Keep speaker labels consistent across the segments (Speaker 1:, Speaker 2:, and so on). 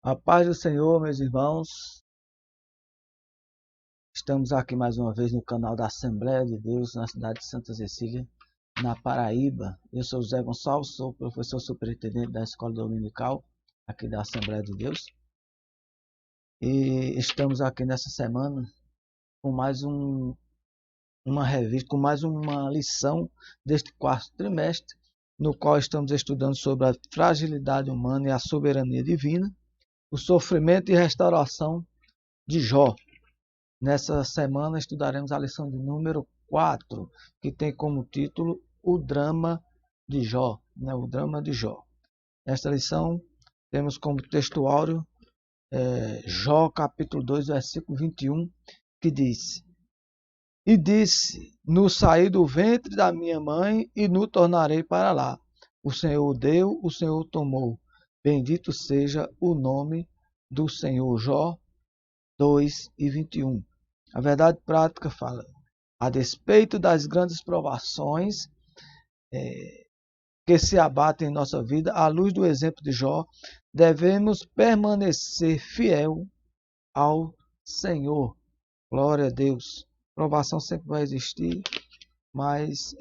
Speaker 1: A paz do Senhor, meus irmãos. Estamos aqui mais uma vez no canal da Assembleia de Deus, na cidade de Santa Cecília, na Paraíba. Eu sou José Gonçalves, sou professor superintendente da Escola Dominical, aqui da Assembleia de Deus. E estamos aqui nessa semana com mais uma revista, com mais uma lição deste quarto trimestre, no qual estamos estudando sobre a fragilidade humana e a soberania divina, o sofrimento e restauração de Jó. Nessa semana estudaremos a lição de número 4, que tem como título O Drama de Jó. O Drama de Jó. Nesta lição temos como textuário Jó capítulo 2, versículo 21, que diz: E disse, no saí do ventre da minha mãe e no tornarei para lá. O Senhor deu, o Senhor tomou. Bendito seja o nome do Senhor. Jó 2 e 21. A verdade prática fala: a despeito das grandes provações que se abatem em nossa vida, à luz do exemplo de Jó, devemos permanecer fiel ao Senhor. Glória a Deus. Provação sempre vai existir, mas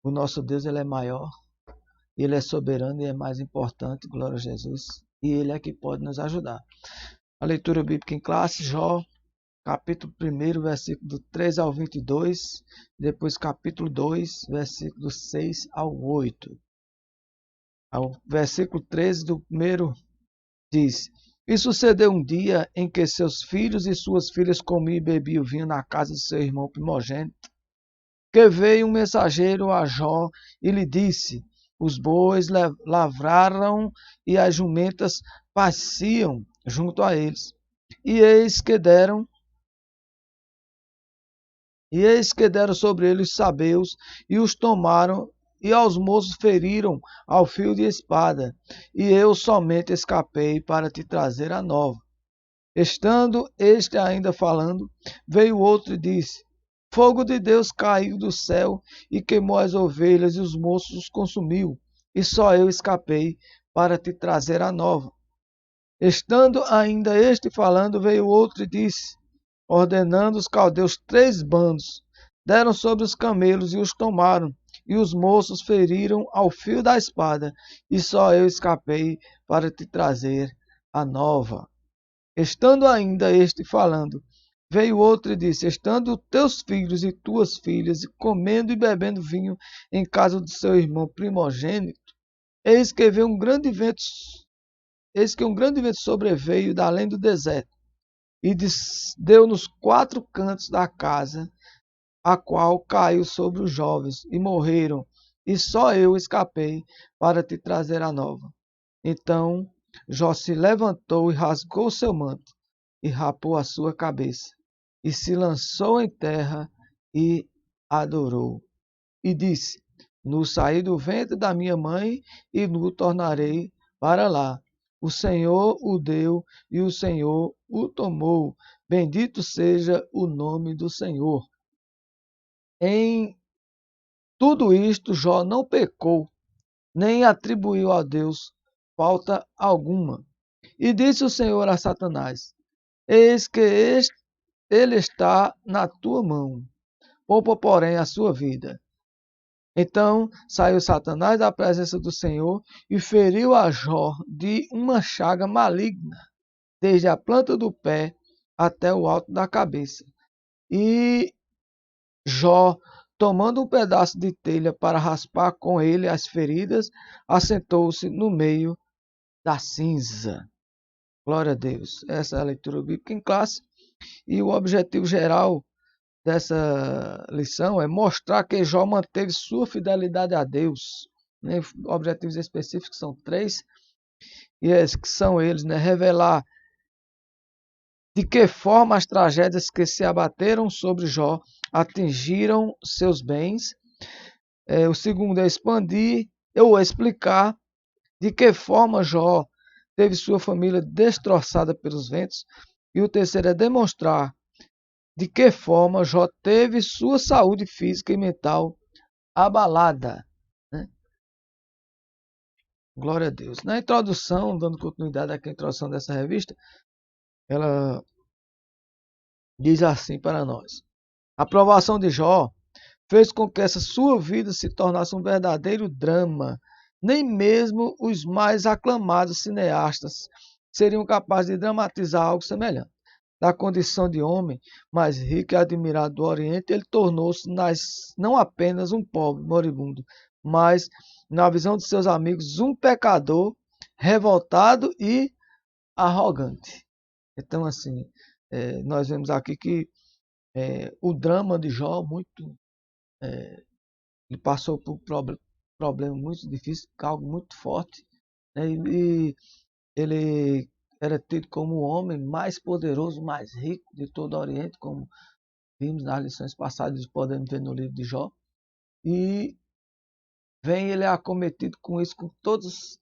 Speaker 1: o nosso Deus ele é maior, ele é soberano e é mais importante. Glória a Jesus. E ele é que pode nos ajudar. A leitura bíblica em classe, Jó capítulo 1, versículo do 3 ao 22, depois capítulo 2, versículo 6 ao 8. O versículo 13 do primeiro diz: E sucedeu um dia em que seus filhos e suas filhas comiam e bebiam vinho na casa de seu irmão primogênito, que veio um mensageiro a Jó e lhe disse: Os bois lavraram e as jumentas pasciam junto a eles. E eis que deram sobre eles os sabeus, e os tomaram, e aos moços feriram ao fio de espada. E eu somente escapei para te trazer a nova. Estando este ainda falando, veio outro e disse: Fogo de Deus caiu do céu e queimou as ovelhas, e os moços os consumiu. E só eu escapei para te trazer a nova. Estando ainda este falando, veio outro e disse: Ordenando os caldeus 3 bandos, deram sobre os camelos e os tomaram, e os moços feriram ao fio da espada, e só eu escapei para te trazer a nova. Estando ainda este falando, veio outro e disse: Estando teus filhos e tuas filhas comendo e bebendo vinho em casa do seu irmão primogênito, eis que um grande vento sobreveio da além do deserto, e deu nos 4 cantos da casa, a qual caiu sobre os jovens, e morreram, e só eu escapei para te trazer a nova. Então Jó se levantou e rasgou seu manto, e rapou a sua cabeça, e se lançou em terra e adorou. E disse: No saí do ventre da minha mãe, e no tornarei para lá. O Senhor o deu e o Senhor o tomou. Bendito seja o nome do Senhor. Em tudo isto, Jó não pecou, nem atribuiu a Deus falta alguma. E disse o Senhor a Satanás: Eis que ele está na tua mão. Poupa, porém, a sua vida. Então saiu Satanás da presença do Senhor e feriu a Jó de uma chaga maligna, desde a planta do pé até o alto da cabeça. E Jó, tomando um pedaço de telha para raspar com ele as feridas, assentou-se no meio da cinza. Glória a Deus. Essa é a leitura bíblica em classe. E o objetivo geral dessa lição é mostrar que Jó manteve sua fidelidade a Deus. Objetivos específicos são 3, e que são eles, revelar de que forma as tragédias que se abateram sobre Jó atingiram seus bens. O segundo é expandir ou explicar de que forma Jó teve sua família destroçada pelos ventos. E o terceiro é demonstrar de que forma Jó teve sua saúde física e mental abalada. Glória a Deus. Na introdução, dando continuidade aqui à introdução dessa revista, ela diz assim para nós: a aprovação de Jó fez com que essa sua vida se tornasse um verdadeiro drama. Nem mesmo os mais aclamados cineastas seriam capazes de dramatizar algo semelhante. Da condição de homem mais rico e admirado do Oriente, ele tornou-se não apenas um pobre moribundo, mas, na visão de seus amigos, um pecador revoltado e arrogante. Então, assim, nós vemos aqui que o drama de Jó, ele passou por problemas muito difíceis, algo muito forte, né? E ele era tido como o homem mais poderoso, mais rico de todo o Oriente, como vimos nas lições passadas, podemos ver no livro de Jó. E vem ele acometido com isso, com todos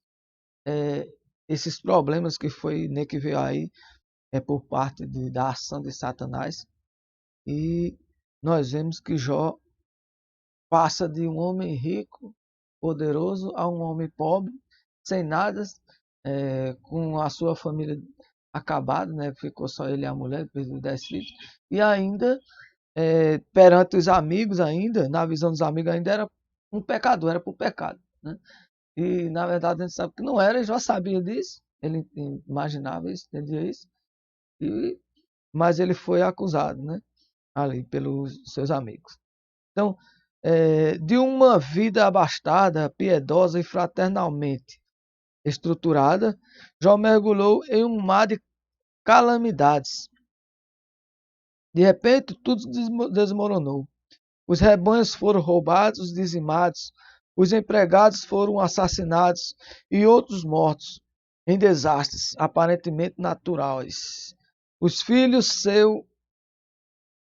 Speaker 1: esses problemas que foi, né, que veio aí por parte da ação de Satanás. E nós vemos que Jó passa de um homem rico, poderoso, a um homem pobre, sem nada, com a sua família acabada, né? Ficou só ele e a mulher, perdeu 10 filhos, e ainda, perante os amigos, ainda, na visão dos amigos, ainda era um pecador, era por pecado, né? E na verdade a gente sabe que não era, ele já sabia disso, ele imaginava isso, entendia isso, mas ele foi acusado, né? Ali pelos seus amigos. Então, de uma vida abastada, piedosa e fraternalmente estruturada, Jó mergulhou em um mar de calamidades. De repente, tudo desmoronou. Os rebanhos foram roubados, dizimados, os empregados foram assassinados e outros mortos em desastres aparentemente naturais. Os filhos, seu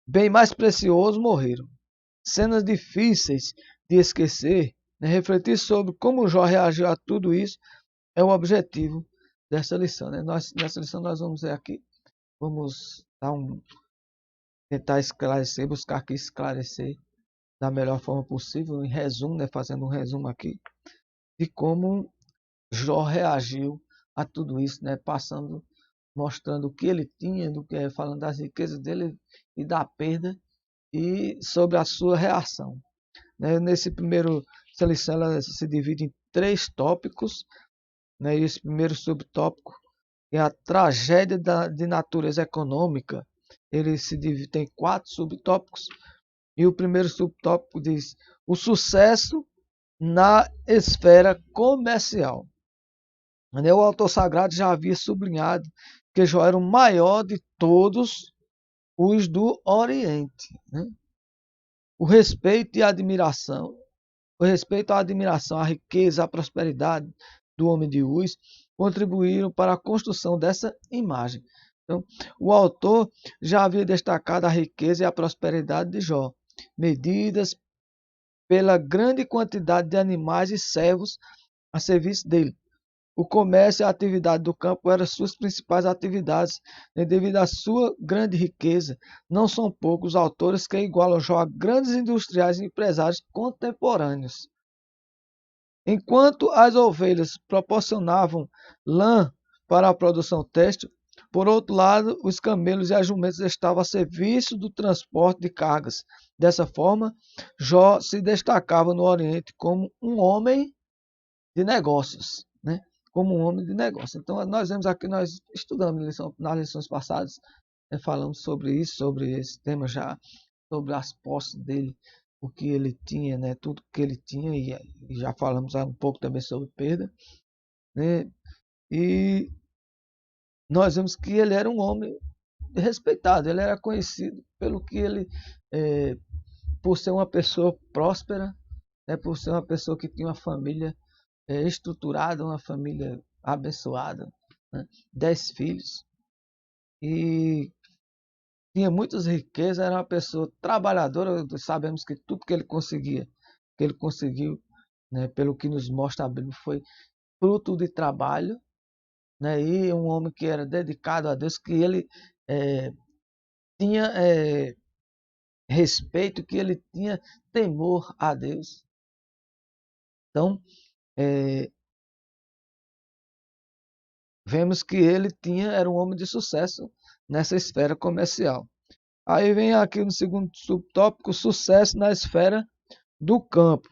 Speaker 1: bem mais precioso, morreram. Cenas difíceis de esquecer, né? Refletir sobre como Jó reagiu a tudo isso é o objetivo dessa lição, né? Nessa lição nós vamos ver aqui, vamos tentar esclarecer, buscar aqui esclarecer da melhor forma possível, em resumo, né? Fazendo um resumo aqui de como Jó reagiu a tudo isso, né? Passando, mostrando o que ele tinha, falando das riquezas dele e da perda e sobre a sua reação. Nesse primeiro seleção, ela se divide em 3 tópicos, né? E esse primeiro subtópico é a tragédia de natureza econômica. Ele se divide, tem 4 subtópicos, e o primeiro subtópico diz o sucesso na esfera comercial. O autor sagrado já havia sublinhado que Jó era o maior de todos os do Oriente, né? O respeito e a admiração O respeito, a admiração, a riqueza, a prosperidade do homem de Uz contribuíram para a construção dessa imagem. Então, o autor já havia destacado a riqueza e a prosperidade de Jó, medidas pela grande quantidade de animais e servos a serviço dele. O comércio e a atividade do campo eram suas principais atividades, e devido à sua grande riqueza. Não são poucos os autores que igualam Jó a grandes industriais e empresários contemporâneos. Enquanto as ovelhas proporcionavam lã para a produção têxtil, por outro lado, os camelos e as jumentas estavam a serviço do transporte de cargas. Dessa forma, Jó se destacava no Oriente como um homem de negócios, né? Como um homem de negócios. Então, nós vemos aqui, nós estudamos nas lições passadas, falamos sobre isso, sobre esse tema já, sobre as posses dele, o que ele tinha, né? Tudo que ele tinha, e já falamos um pouco também sobre perda, né? E nós vemos que ele era um homem respeitado, ele era conhecido pelo que ele, por ser uma pessoa próspera, né? Por ser uma pessoa que tinha uma família estruturada, uma família abençoada, né? 10 filhos, e tinha muitas riquezas, era uma pessoa trabalhadora. Sabemos que tudo que ele conseguiu, né, pelo que nos mostra a Bíblia, foi fruto de trabalho, né, e um homem que era dedicado a Deus, que ele tinha respeito, que ele tinha temor a Deus. Então, vemos que ele era um homem de sucesso nessa esfera comercial. Aí vem aqui no segundo subtópico, sucesso na esfera do campo,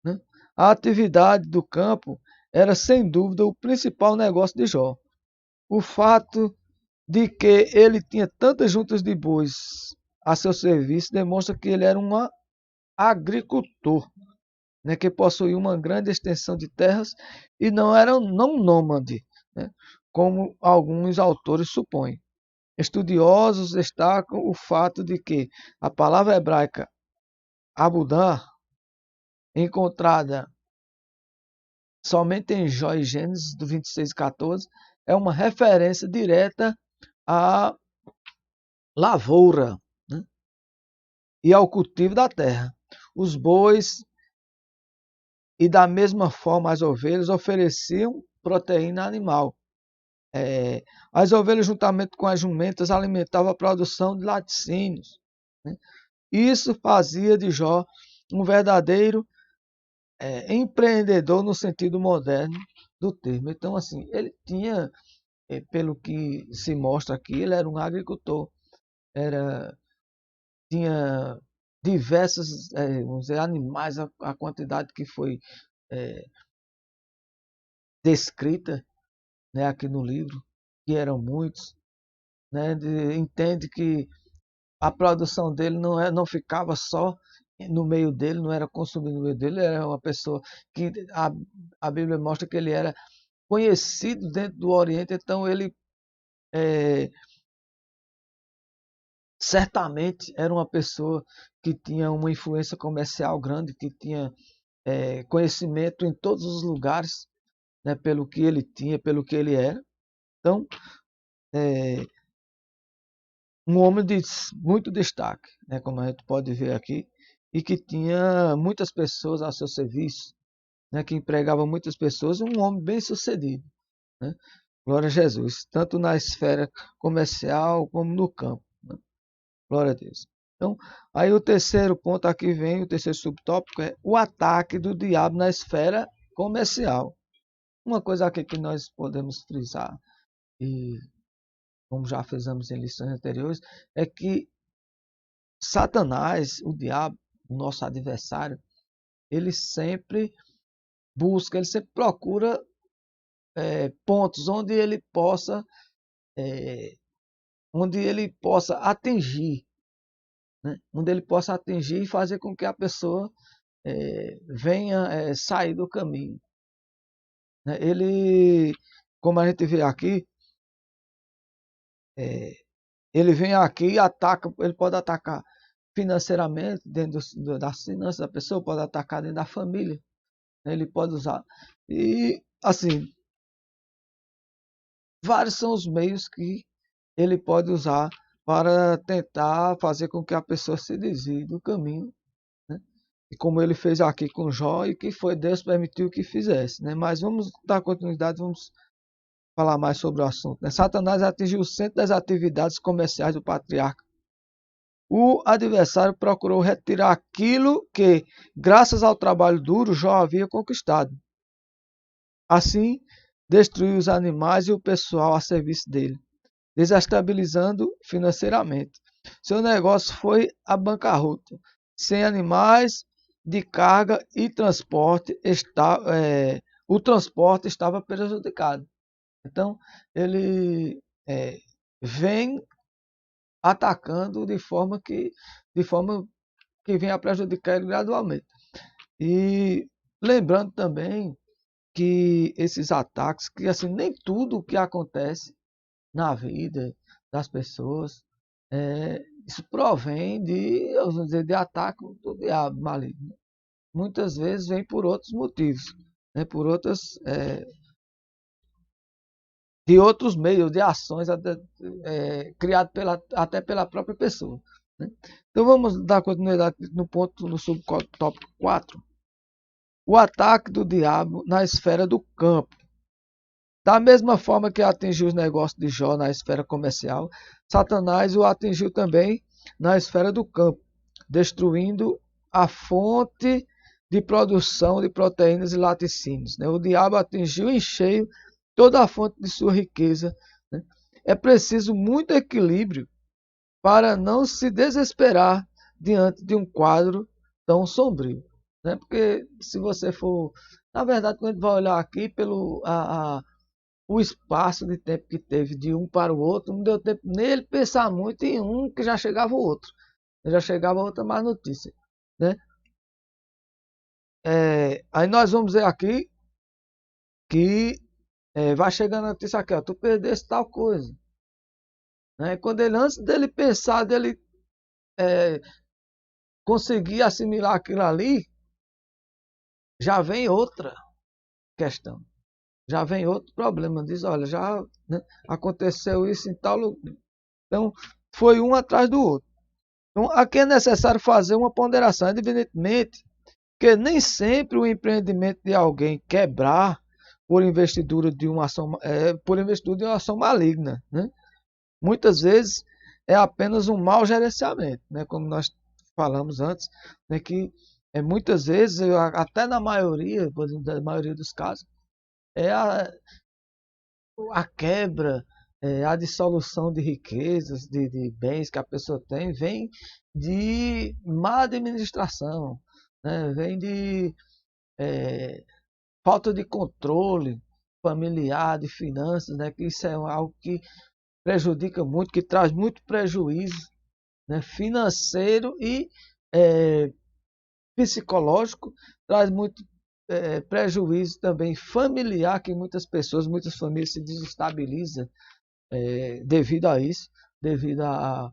Speaker 1: né? A atividade do campo era sem dúvida o principal negócio de Jó. O fato de que ele tinha tantas juntas de bois a seu serviço demonstra que ele era um agricultor, né, que possuía uma grande extensão de terras e não era não nômade, né, como alguns autores supõem. Estudiosos destacam o fato de que a palavra hebraica abudá, encontrada somente em Jó e Gênesis do 26:14, é uma referência direta à lavoura, né, e ao cultivo da terra. Os bois e da mesma forma as ovelhas ofereciam proteína animal. As ovelhas, juntamente com as jumentas, alimentavam a produção de laticínios, né? Isso fazia de Jó um verdadeiro empreendedor no sentido moderno do termo. Então, assim, ele tinha, pelo que se mostra aqui, ele era um agricultor, tinha diversos, vamos dizer, animais, a quantidade que foi descrita, né, aqui no livro, que eram muitos, né, entende que a produção dele não ficava só no meio dele, não era consumido no meio dele, era uma pessoa que a Bíblia mostra que ele era conhecido dentro do Oriente, então ele certamente era uma pessoa que tinha uma influência comercial grande, que tinha conhecimento em todos os lugares, né, pelo que ele tinha, pelo que ele era. Então, um homem de muito destaque, né, como a gente pode ver aqui, e que tinha muitas pessoas a seu serviço, né, que empregava muitas pessoas, um homem bem sucedido, né? Glória a Jesus, tanto na esfera comercial como no campo, né? Glória a Deus. Então, aí o terceiro ponto aqui vem, o terceiro subtópico é o ataque do diabo na esfera comercial. Uma coisa aqui que nós podemos frisar, e como já fizemos em lições anteriores, é que Satanás, o diabo, o nosso adversário, ele sempre busca, ele sempre procura pontos onde ele possa atingir, né? Onde ele possa atingir e fazer com que a pessoa venha sair do caminho, né? Ele, como a gente vê aqui, ele vem aqui e ataca, ele pode atacar financeiramente, dentro das finanças da pessoa, pode atacar dentro da família, né? Ele pode usar. E, assim, vários são os meios que ele pode usar para tentar fazer com que a pessoa se desvie do caminho, né? E como ele fez aqui com Jó, e que foi Deus permitiu que fizesse, né? Mas vamos dar continuidade, vamos falar mais sobre o assunto, né? Satanás atingiu o centro das atividades comerciais do patriarca. O adversário procurou retirar aquilo que, graças ao trabalho duro, Jó havia conquistado. Assim, destruiu os animais e o pessoal a serviço dele, desestabilizando financeiramente. Seu negócio foi a bancarrota. Sem animais de carga e transporte, o transporte estava prejudicado. Então, ele vem atacando de forma que venha a prejudicar ele gradualmente. E lembrando também que esses ataques, que assim, nem tudo o que acontece na vida das pessoas, isso provém vamos dizer, de ataque do diabo maligno. Muitas vezes vem por outros motivos, né, de outros meios, de ações criadas até pela própria pessoa, né? Então vamos dar continuidade no subtópico 4. O ataque do diabo na esfera do campo. Da mesma forma que atingiu os negócios de Jó na esfera comercial, Satanás o atingiu também na esfera do campo, destruindo a fonte de produção de proteínas e laticínios, né? O diabo atingiu em cheio toda a fonte de sua riqueza, né? É preciso muito equilíbrio para não se desesperar diante de um quadro tão sombrio, né? Porque se você for, na verdade, quando a gente vai olhar aqui pelo o espaço de tempo que teve de um para o outro, não deu tempo nele pensar muito em um que já chegava o outro, já chegava outra má notícia, né? Aí nós vamos ver aqui que vai chegando a notícia aqui, ó, tu perdeste tal coisa, né? Quando ele, antes dele pensar, dele é, conseguir assimilar aquilo ali, já vem outra questão, já vem outro problema. Diz, olha, já, né, aconteceu isso em tal lugar. Então, foi um atrás do outro. Então, aqui é necessário fazer uma ponderação, evidentemente, que nem sempre o empreendimento de alguém quebrar por investidura de uma ação, por investidura de uma ação maligna, né? Muitas vezes é apenas um mau gerenciamento, né? Como nós falamos antes, né? Que muitas vezes, até na maioria, por exemplo, da maioria dos casos, é a quebra, a dissolução de riquezas, de bens que a pessoa tem, vem de má administração, né? Vem de falta de controle familiar, de finanças, né? Que isso é algo que prejudica muito, que traz muito prejuízo, né? Financeiro e psicológico, traz muito prejuízo também familiar, que muitas famílias se desestabilizam devido a isso, devido a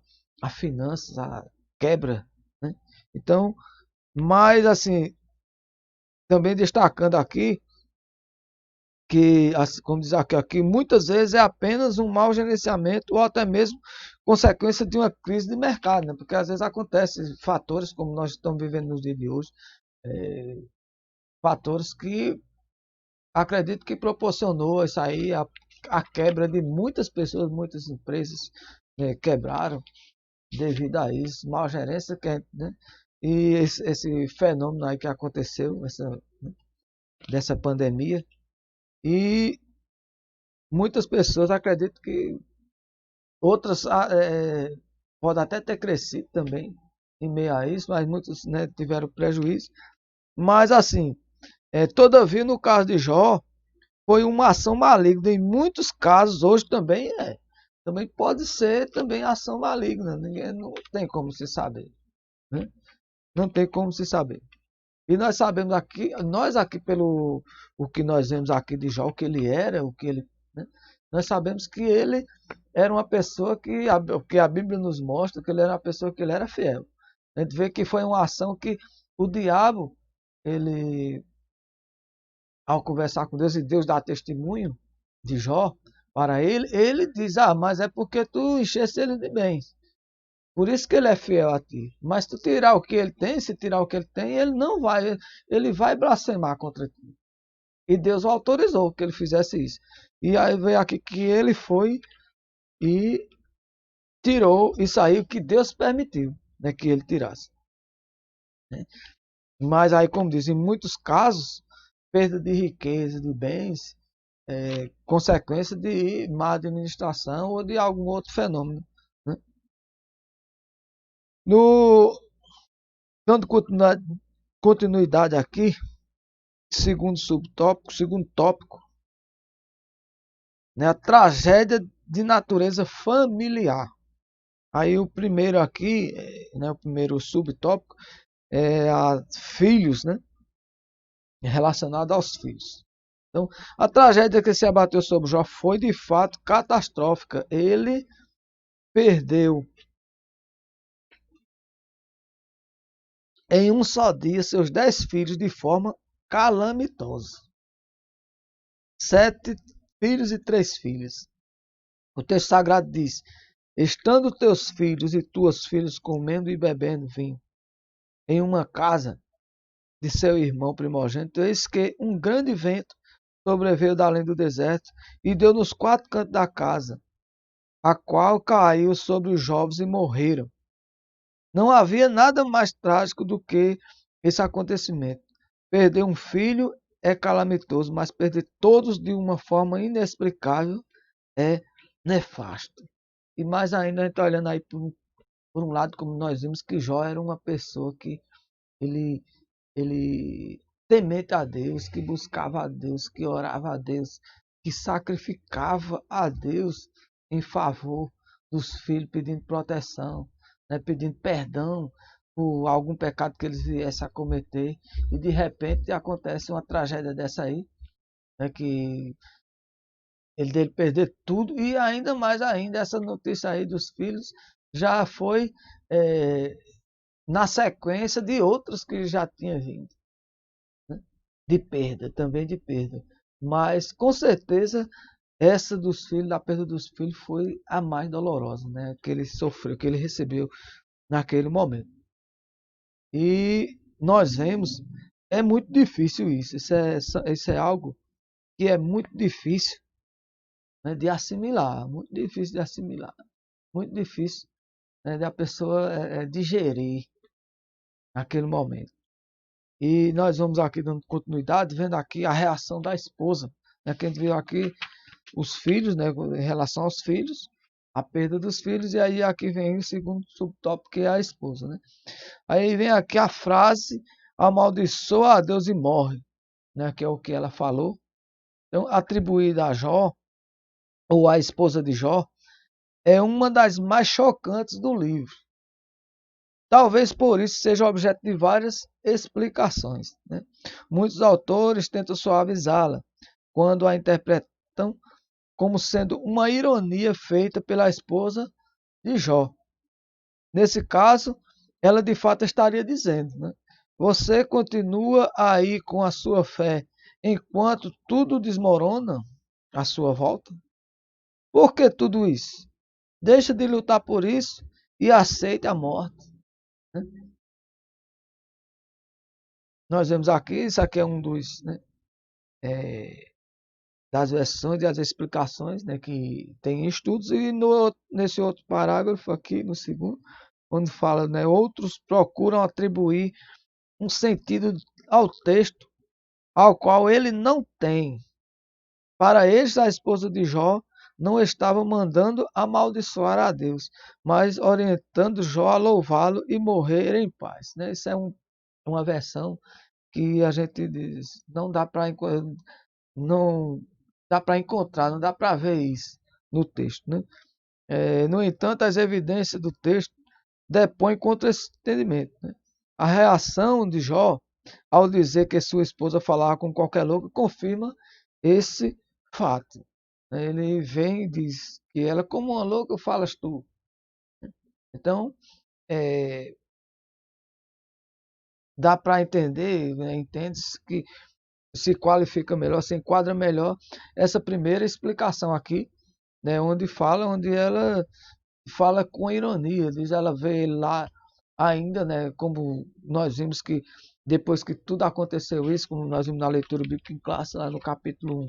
Speaker 1: finanças, a quebra, né? Então, mas assim, também destacando aqui, que, como diz aqui, muitas vezes é apenas um mau gerenciamento ou até mesmo consequência de uma crise de mercado, né? Porque às vezes acontecem fatores, como nós estamos vivendo nos dias de hoje, fatores que acredito que proporcionou isso aí, a quebra de muitas pessoas, muitas empresas quebraram devido a isso, mal gerência, né? E esse fenômeno aí que aconteceu, dessa pandemia. E muitas pessoas acreditam que outras podem até ter crescido também em meio a isso, mas muitos, né, tiveram prejuízo. Mas assim, todavia no caso de Jó, foi uma ação maligna. Em muitos casos, hoje também é. Também pode ser também ação maligna. Ninguém não tem como se saber, né? Não tem como se saber. E nós sabemos aqui, nós aqui pelo o que nós vemos aqui de Jó, o que ele era, o que ele, né? Nós sabemos que ele era uma pessoa que a Bíblia nos mostra que ele era uma pessoa que ele era fiel. A gente vê que foi uma ação que o diabo, ele, ao conversar com Deus e Deus dá testemunho de Jó para ele, ele diz, mas é porque tu encheste ele de bens. Por isso que ele é fiel a ti. Mas tu tirar o que ele tem, se tirar o que ele tem, ele não vai, ele vai blasfemar contra ti. E Deus o autorizou que ele fizesse isso. E aí veio aqui que ele foi e tirou isso aí que Deus permitiu, né, que ele tirasse, né? Mas aí, como diz, em muitos casos, perda de riqueza, de bens, consequência de má administração ou de algum outro fenômeno, né? No, dando continuidade aqui, segundo subtópico, segundo tópico, né, a tragédia de natureza familiar. Aí o primeiro aqui, né, o primeiro subtópico é a filhos, né, relacionado aos filhos. Então, a tragédia que se abateu sobre Jó foi de fato catastrófica. Ele perdeu em um só dia seus 10 filhos de forma calamitosa. 7 filhos e 3 filhas. O texto sagrado diz: estando teus filhos e tuas filhas comendo e bebendo vinho em uma casa de seu irmão primogênito, eis que um grande vento sobreveio da além do deserto e deu nos 4 cantos da casa, a qual caiu sobre os jovens e morreram. Não havia nada mais trágico do que esse acontecimento. Perder um filho é calamitoso, mas perder todos de uma forma inexplicável é nefasto. E mais ainda, a gente está olhando aí por um lado, como nós vimos que Jó era uma pessoa que ele, ele temente a Deus, que buscava a Deus, que orava a Deus, que sacrificava a Deus em favor dos filhos, pedindo proteção, né, pedindo perdão por algum pecado que eles viessem a cometer. E de repente acontece uma tragédia dessa aí, né, que ele dele perder tudo, e ainda mais ainda, essa notícia aí dos filhos já foi é, na sequência de outros que já tinha vindo, né? De perda, também de perda. Mas com certeza essa dos filhos, da perda dos filhos, foi a mais dolorosa, né? Que ele sofreu, que ele recebeu naquele momento. E nós vemos, é muito difícil isso. Isso é algo que é muito difícil, né, de assimilar, muito difícil de assimilar, muito difícil, né, da pessoa digerir naquele momento. E nós vamos aqui dando continuidade, vendo aqui a reação da esposa, né, que a gente viu aqui os filhos, né, em relação aos filhos, a perda dos filhos, e aí aqui vem o segundo subtópico, que é a esposa, né? Aí vem aqui a frase: amaldiçoa a Deus e morre, né, que é o que ela falou. Então, atribuída a Jó, ou à esposa de Jó, é uma das mais chocantes do livro. Talvez por isso seja objeto de várias explicações, né? Muitos autores tentam suavizá-la quando a interpretam como sendo uma ironia feita pela esposa de Jó. Nesse caso, ela de fato estaria dizendo, né? Você continua aí com a sua fé enquanto tudo desmorona à sua volta? Por que tudo isso? Deixa de lutar por isso e aceite a morte, né? Nós vemos aqui, isso aqui é um dos, né, das versões e das explicações, né, que tem estudos, e nesse outro parágrafo aqui, no segundo, quando fala, né, outros procuram atribuir um sentido ao texto ao qual ele não tem. Para eles, a esposa de Jó não estava mandando amaldiçoar a Deus, mas orientando Jó a louvá-lo e morrer em paz, né? Isso é uma versão que a gente diz, não dá para encontrar, não dá para ver isso no texto, né? No entanto, as evidências do texto depõem contra esse entendimento, né? A reação de Jó, ao dizer que sua esposa falava com qualquer louco, confirma esse fato. Ele vem e diz que ela, como uma louca, falas tu. Então, é, dá para entender, né? Entende-se que se qualifica melhor, se enquadra melhor essa primeira explicação aqui, né? Onde ela fala com ironia, diz, ela vê ele lá ainda, né? Como nós vimos que depois que tudo aconteceu isso, como nós vimos na leitura bíblica em classe, lá no capítulo 1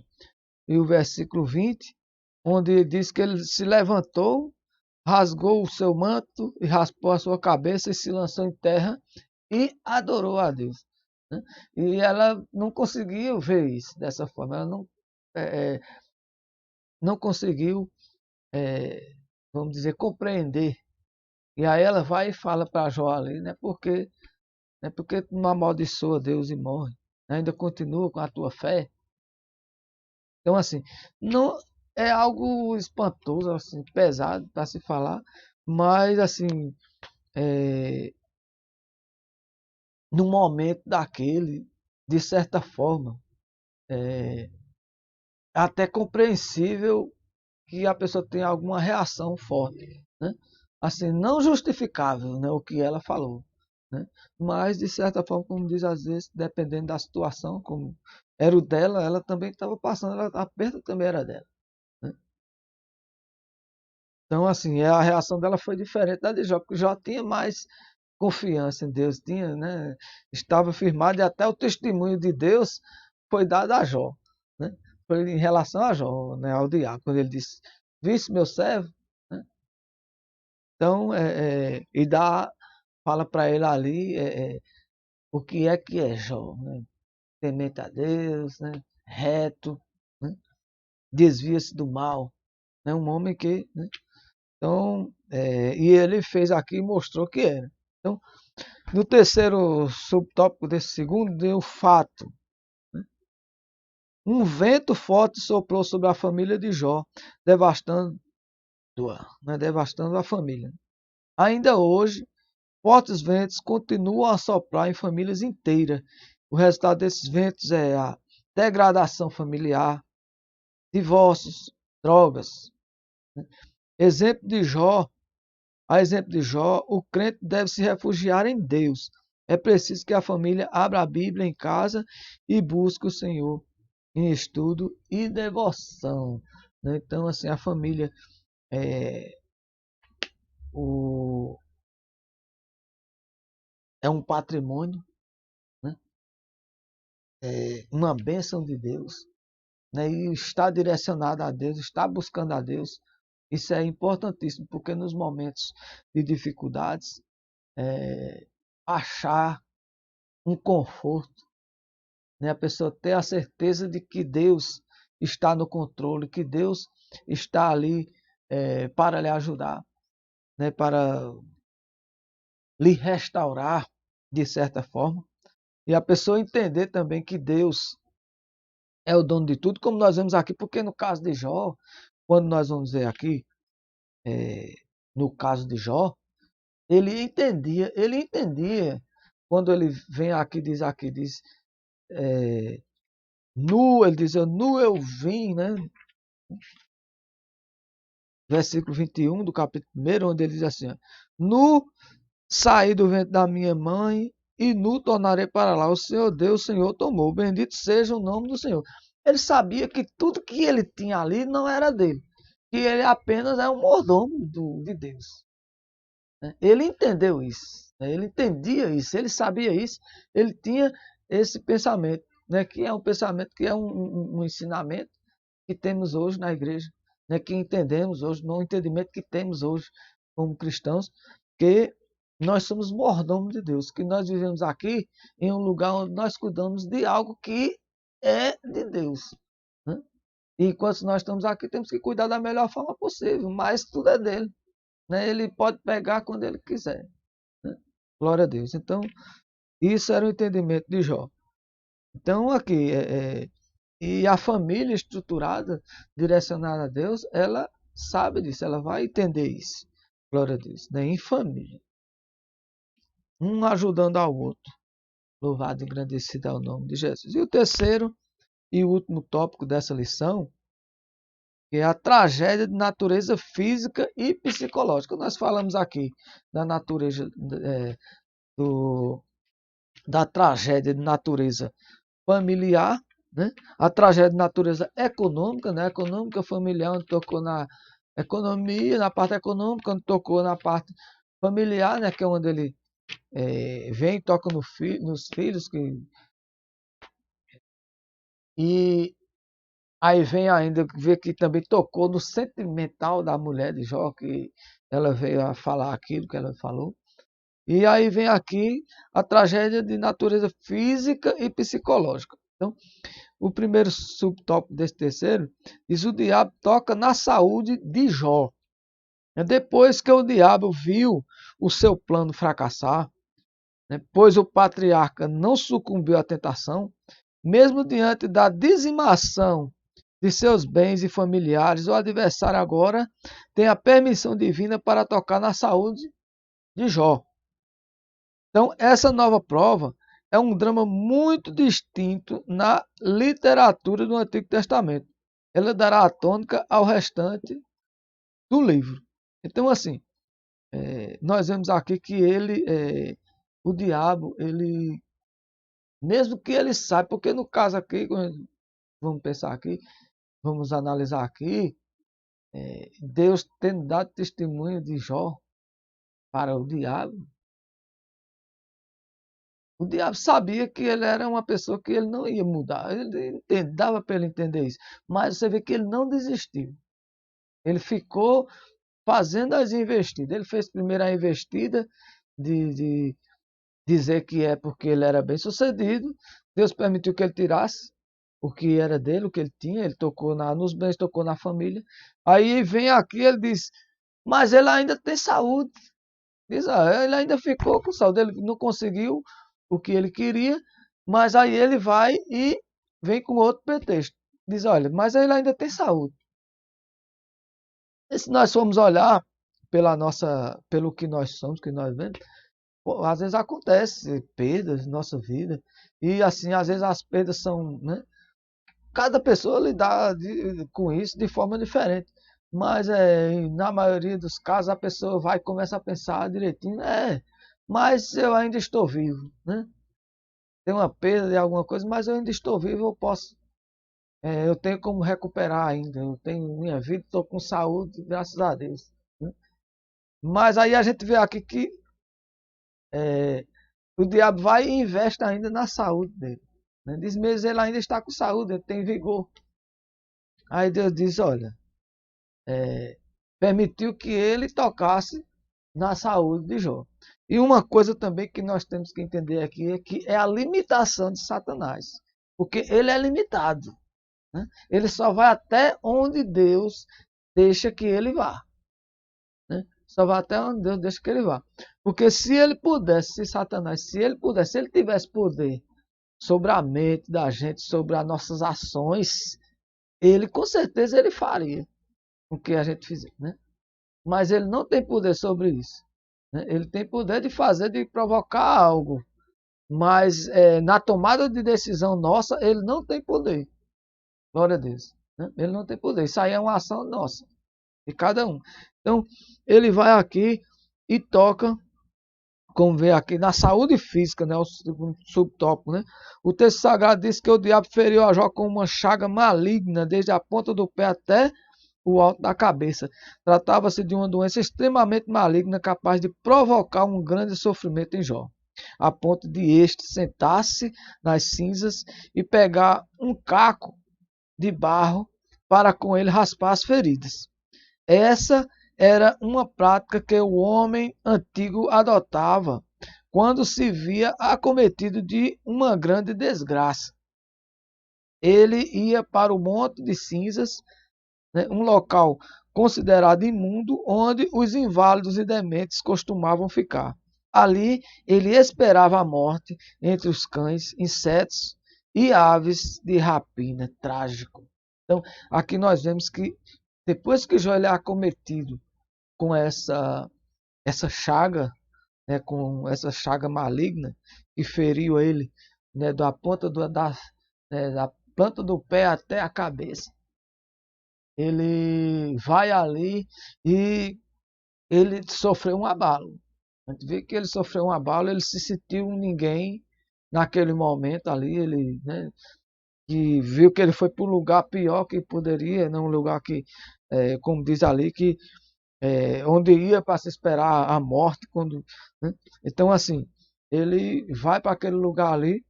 Speaker 1: e o versículo 20, onde diz que ele se levantou, rasgou o seu manto e raspou a sua cabeça e se lançou em terra e adorou a Deus, né? E ela não conseguiu ver isso dessa forma, ela é, é, não conseguiu, é, vamos dizer, compreender. E aí ela vai e fala para Jó ali, porque tu não amaldiçoa Deus e morre, né? Ainda continua com a tua fé. Então, assim, não é algo espantoso, assim, pesado para se falar, mas, assim, é, no momento daquele, de certa forma, é até compreensível que a pessoa tenha alguma reação forte, né? Assim, não justificável, né, o que ela falou, né? Mas, de certa forma, como diz às vezes, dependendo da situação, como era o dela, ela também estava passando, a perda também era dela, né? Então, assim, a reação dela foi diferente da de Jó, porque Jó tinha mais confiança em Deus, tinha, né, estava firmado, e até o testemunho de Deus foi dado a Jó, né? Foi em relação a Jó, né, ao diabo, quando ele disse, viste meu servo, né? Então, e fala para ele ali o que é Jó, né? temente a Deus, né? Reto, né? Desvia-se do mal. É um homem que, né? Então, e ele fez aqui e mostrou que era. Então, no terceiro subtópico desse segundo, deu o fato. Um vento forte soprou sobre a família de Jó, devastando a família. Ainda hoje, fortes ventos continuam a soprar em famílias inteiras. O resultado desses ventos é a degradação familiar, divórcios, drogas. Exemplo de Jó, a exemplo de Jó, o crente deve se refugiar em Deus. É preciso que a família abra a Bíblia em casa e busque o Senhor em estudo e devoção. Então, assim, a família é, o, é um patrimônio, né? É uma bênção de Deus, né? E está direcionada a Deus, está buscando a Deus. Isso é importantíssimo, porque nos momentos de dificuldades, achar um conforto, né? A pessoa ter a certeza de que Deus está no controle, que Deus está ali para lhe ajudar, né? Para lhe restaurar de certa forma. E a pessoa entender também que Deus é o dono de tudo, como nós vemos aqui, porque no caso de Jó, quando nós vamos ver aqui, no caso de Jó, ele entendia, quando ele vem aqui diz, nu, ele diz, nu eu vim, né? Versículo 21 do capítulo 1, onde ele diz assim, ó, nu saí do ventre da minha mãe e nu tornarei para lá. O Senhor Deus, o Senhor tomou. Bendito seja o nome do Senhor. Ele sabia que tudo que ele tinha ali não era dele, que ele apenas é um mordomo de Deus. Ele entendeu isso, ele entendia isso, ele sabia isso, ele tinha esse pensamento, que é um pensamento, que é um ensinamento que temos hoje na igreja, que entendemos hoje, no entendimento que temos hoje como cristãos, que nós somos mordomos de Deus, que nós vivemos aqui em um lugar onde nós cuidamos de algo que é de Deus. Né? E enquanto nós estamos aqui, temos que cuidar da melhor forma possível, mas tudo é dele. Né? Ele pode pegar quando ele quiser. Né? Glória a Deus. Então, isso era o entendimento de Jó. Então, aqui, e a família estruturada, direcionada a Deus, ela sabe disso, ela vai entender isso. Glória a Deus. Né? Em família. Um ajudando ao outro. Louvado e engrandecido é o nome de Jesus. E o terceiro e último tópico dessa lição, que é a tragédia de natureza física e psicológica. Nós falamos aqui da natureza da tragédia de natureza familiar, né? A tragédia de natureza econômica, né? Econômica familiar, onde tocou na economia, na parte econômica, onde tocou na parte familiar, né? Que é onde ele vem e toca nos filhos. E aí vem ainda ver que também tocou no sentimental da mulher de Jó, que ela veio a falar aquilo que ela falou. E aí vem aqui a tragédia de natureza física e psicológica. Então, o primeiro subtópico desse terceiro diz: o diabo toca na saúde de Jó. Depois que o diabo viu o seu plano fracassar, pois o patriarca não sucumbiu à tentação, mesmo diante da dizimação de seus bens e familiares, o adversário agora tem a permissão divina para tocar na saúde de Jó. Então, essa nova prova é um drama muito distinto na literatura do Antigo Testamento. Ela dará a tônica ao restante do livro. Então, assim, nós vemos aqui que o diabo, ele, mesmo que ele saiba, porque no caso aqui, vamos pensar aqui, vamos analisar aqui, Deus tendo dado testemunho de Jó para o diabo. O diabo sabia que ele era uma pessoa que ele não ia mudar. Dava para ele entender isso. Mas você vê que ele não desistiu. Ele ficou fazendo as investidas. Ele fez primeiro a investida de dizer que é porque ele era bem sucedido. Deus permitiu que ele tirasse o que era dele, o que ele tinha, ele tocou nos bens, tocou na família. Aí vem aqui, ele diz, mas ele ainda tem saúde. Diz, ele ainda ficou com saúde, ele não conseguiu o que ele queria, mas aí ele vai e vem com outro pretexto. Diz, olha, mas ele ainda tem saúde. E se nós formos olhar pelo que nós somos, que nós vemos, pô, às vezes acontece perdas na nossa vida. E assim, às vezes as perdas são, né? Cada pessoa lida com isso de forma diferente. Mas na maioria dos casos a pessoa vai e começa a pensar direitinho, mas eu ainda estou vivo, né? Tem uma perda de alguma coisa, mas eu ainda estou vivo, eu posso, eu tenho como recuperar ainda, eu tenho minha vida, estou com saúde, graças a Deus, né? Mas aí a gente vê aqui que é, o diabo vai e investe ainda na saúde dele, né? Diz mesmo ele ainda está com saúde, ele tem vigor. Aí Deus diz, olha, permitiu que ele tocasse na saúde de Jó. E uma coisa também que nós temos que entender aqui é que é a limitação de Satanás. Porque ele é limitado, né? Ele só vai até onde Deus deixa que ele vá, né? Só vai até onde Deus deixa que ele vá. Porque se ele pudesse, se Satanás, se ele pudesse, se ele tivesse poder sobre a mente da gente, sobre as nossas ações, ele com certeza ele faria o que a gente fizer, né? Mas ele não tem poder sobre isso, né? Ele tem poder de fazer, de provocar algo, mas na tomada de decisão nossa, ele não tem poder. Glória a Deus, né? Ele não tem poder. Isso aí é uma ação nossa, de cada um. Então, ele vai aqui e toca, como vê aqui, na saúde física, né? O segundo subtópico, né? O texto sagrado diz que o diabo feriu a Jó com uma chaga maligna, desde a ponta do pé até o alto da cabeça. Tratava-se de uma doença extremamente maligna, capaz de provocar um grande sofrimento em Jó, a ponto de este sentar-se nas cinzas e pegar um caco de barro para com ele raspar as feridas. Essa era uma prática que o homem antigo adotava quando se via acometido de uma grande desgraça. Ele ia para o Monte de Cinzas, né, um local considerado imundo, onde os inválidos e dementes costumavam ficar. Ali ele esperava a morte entre os cães, insetos e aves de rapina. Trágico. Então, aqui nós vemos que depois que Jó é acometido com essa chaga, né, com essa chaga maligna que feriu ele, né, da planta do pé até a cabeça, ele vai ali e ele sofreu um abalo. A gente vê que ele sofreu um abalo, ele se sentiu um ninguém naquele momento ali, ele, né, que viu que ele foi para um lugar pior que poderia, não um lugar que, como diz ali, que onde ia para se esperar a morte, quando, né? Então assim, ele vai para aquele lugar ali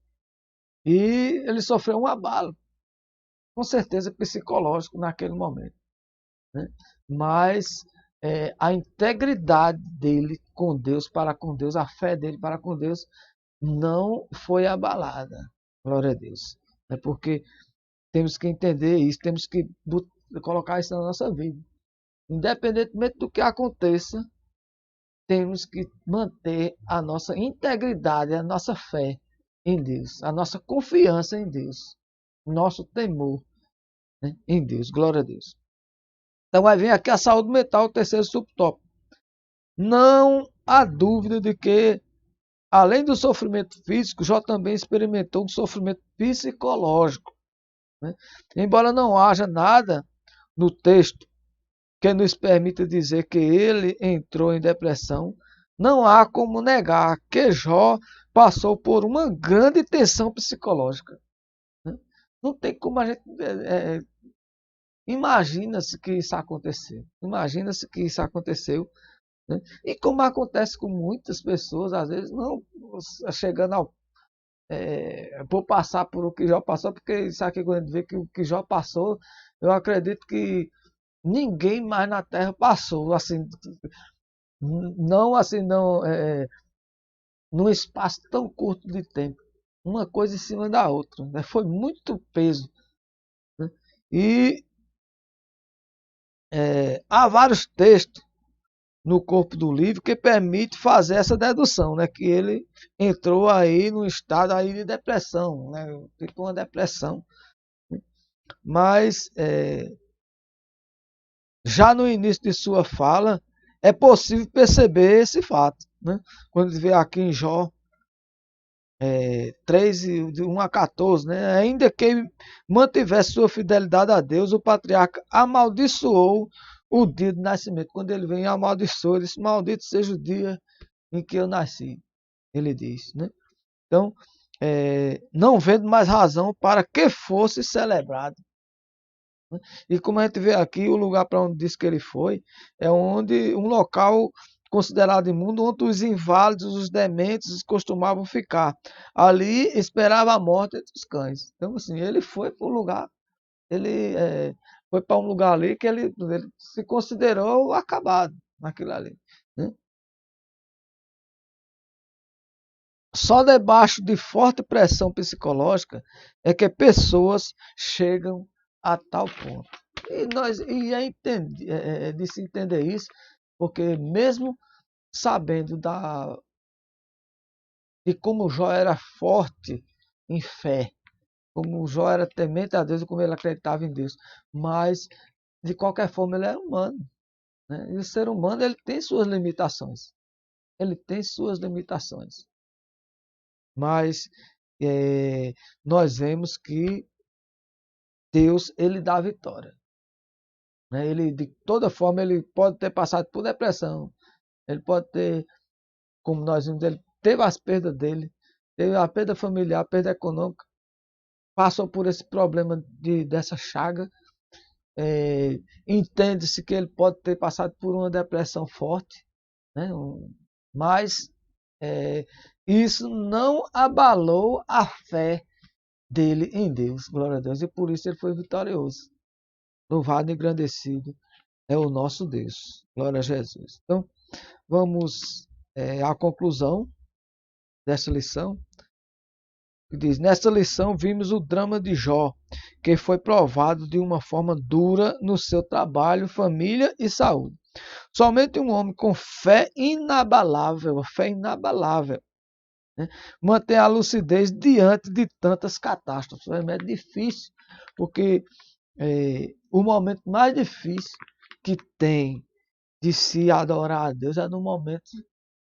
Speaker 1: e ele sofreu um abalo, com certeza psicológico naquele momento, né? Mas a integridade dele com Deus, para com Deus, a fé dele para com Deus, não foi abalada. Glória a Deus. É porque temos que entender isso, temos que colocar isso na nossa vida. Independentemente do que aconteça, temos que manter a nossa integridade, a nossa fé em Deus, a nossa confiança em Deus, nosso temor, né, em Deus. Glória a Deus. Então vai vir aqui a saúde mental, o terceiro subtópico. Não há dúvida de que, além do sofrimento físico, Jó também experimentou um sofrimento psicológico, né? Embora não haja nada no texto que nos permita dizer que ele entrou em depressão, não há como negar que Jó passou por uma grande tensão psicológica, né? Não tem como a gente imagina-se que isso aconteceu. Imagina-se que isso aconteceu, né? E como acontece com muitas pessoas, às vezes não chegando por passar por o que Jó passou, porque isso aqui quando a gente vê que o que Jó passou, eu acredito que ninguém mais na Terra passou, assim, não assim, não, num espaço tão curto de tempo. uma coisa em cima da outra, né? Foi muito peso, né? E há vários textos no corpo do livro que permite fazer essa dedução, né? Que ele entrou aí num estado aí de depressão, né? Tipo uma depressão. Mas já no início de sua fala é possível perceber esse fato, né? Quando vê aqui em Jó 3, de 1 a 14, né? Ainda que mantivesse sua fidelidade a Deus, o patriarca amaldiçoou o dia do nascimento. Quando ele vem amaldiçoou, ele disse: maldito seja o dia em que eu nasci, ele diz, né? Então, não vendo mais razão para que fosse celebrado. E como a gente vê aqui, o lugar para onde diz que ele foi é um local considerado imundo, onde os inválidos, os dementes costumavam ficar. Ali esperava a morte entre os cães. Então, assim, ele foi para um lugar, ele foi para um lugar ali que ele se considerou acabado naquilo ali, né? Só debaixo de forte pressão psicológica é que pessoas chegam a tal ponto. É de se entender isso, porque mesmo sabendo de como Jó era forte em fé, como Jó era temente a Deus e como ele acreditava em Deus, mas de qualquer forma ele era humano, né? E o ser humano ele tem suas limitações, ele tem suas limitações, mas nós vemos que Deus ele dá a vitória, né? Ele de toda forma ele pode ter passado por depressão, ele pode ter, como nós vimos, ele teve as perdas dele, teve a perda familiar, a perda econômica, passou por esse problema dessa chaga. Entende-se que ele pode ter passado por uma depressão forte, né? Mas isso não abalou a fé dele em Deus, glória a Deus, e por isso ele foi vitorioso. Louvado e engrandecido é o nosso Deus, glória a Jesus. Então, vamos à conclusão dessa lição, que diz: nesta lição vimos o drama de Jó, que foi provado de uma forma dura no seu trabalho, família e saúde. Somente um homem com fé inabalável, né, mantém a lucidez diante de tantas catástrofes. É difícil, porque o momento mais difícil que tem de se adorar a Deus é no momento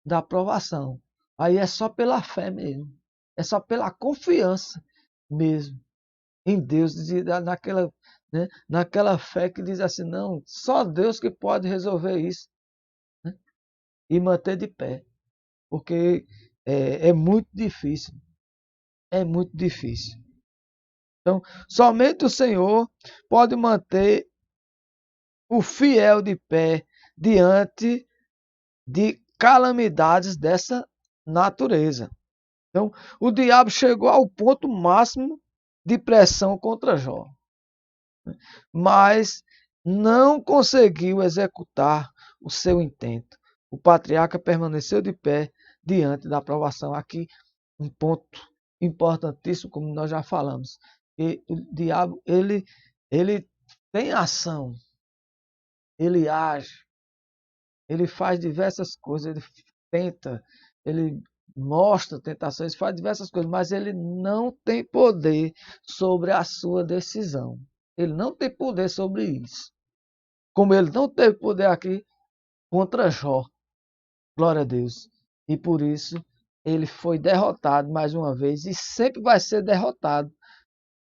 Speaker 1: da provação. Aí é só pela fé mesmo. É só pela confiança mesmo em Deus, naquela, né, naquela fé que diz assim, não, só Deus que pode resolver isso, né, e manter de pé. Porque é muito difícil. É muito difícil. Então, somente o Senhor pode manter o fiel de pé diante de calamidades dessa natureza. Então, o diabo chegou ao ponto máximo de pressão contra Jó, mas não conseguiu executar o seu intento. O patriarca permaneceu de pé diante da aprovação. Aqui, um ponto importantíssimo, como nós já falamos. E o diabo, ele tem ação, ele age, ele faz diversas coisas, ele tenta, ele mostra tentações, faz diversas coisas, mas ele não tem poder sobre a sua decisão. Ele não tem poder sobre isso. Como ele não teve poder aqui contra Jó. Glória a Deus. E por isso ele foi derrotado mais uma vez e sempre vai ser derrotado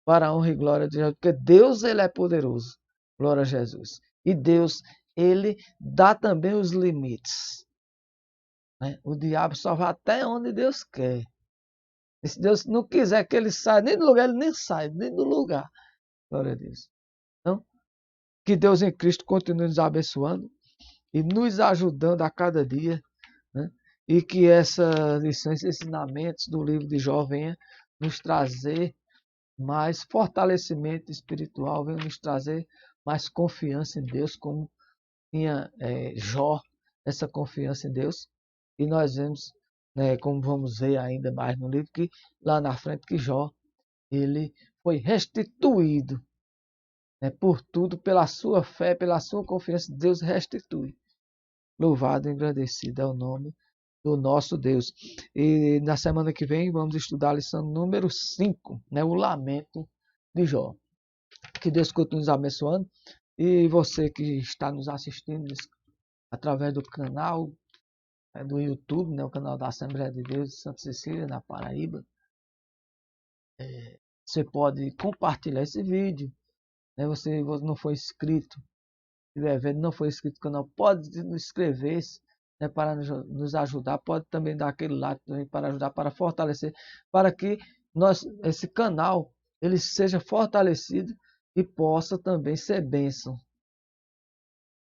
Speaker 1: para a honra e glória de Jesus, porque Deus ele é poderoso. Glória a Jesus. E Deus ele dá também os limites, né? O diabo só vai até onde Deus quer. E se Deus não quiser que ele saia nem do lugar, ele nem sai, nem do lugar. Glória a Deus. Então, que Deus em Cristo continue nos abençoando e nos ajudando a cada dia, né? E que essa lição, esses ensinamentos do livro de Jó venha nos trazer mais fortalecimento espiritual, venha nos trazer mais confiança em Deus, como tinha Jó, essa confiança em Deus. E nós vemos né, como vamos ver ainda mais no livro, que lá na frente que Jó, ele foi restituído, né, por tudo, pela sua fé, pela sua confiança, Deus restitui. Louvado e agradecido é o nome do nosso Deus. E na semana que vem vamos estudar a lição número 5, né, o lamento de Jó. Que Deus continue nos abençoando. E você que está nos assistindo através do canal do YouTube, né, o canal da Assembleia de Deus de Santa Cecília, na Paraíba, você pode compartilhar esse vídeo. Né, você não foi inscrito, se estiver vendo, não foi inscrito no canal, pode inscrever-se, né, para nos ajudar. Pode também dar aquele like também para ajudar, para fortalecer, para que esse canal ele seja fortalecido e possa também ser bênção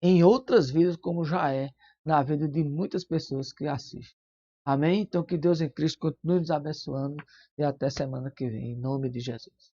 Speaker 1: em outras vidas, como já é na vida de muitas pessoas que assistem. Amém? Então que Deus em Cristo continue nos abençoando e até semana que vem, em nome de Jesus.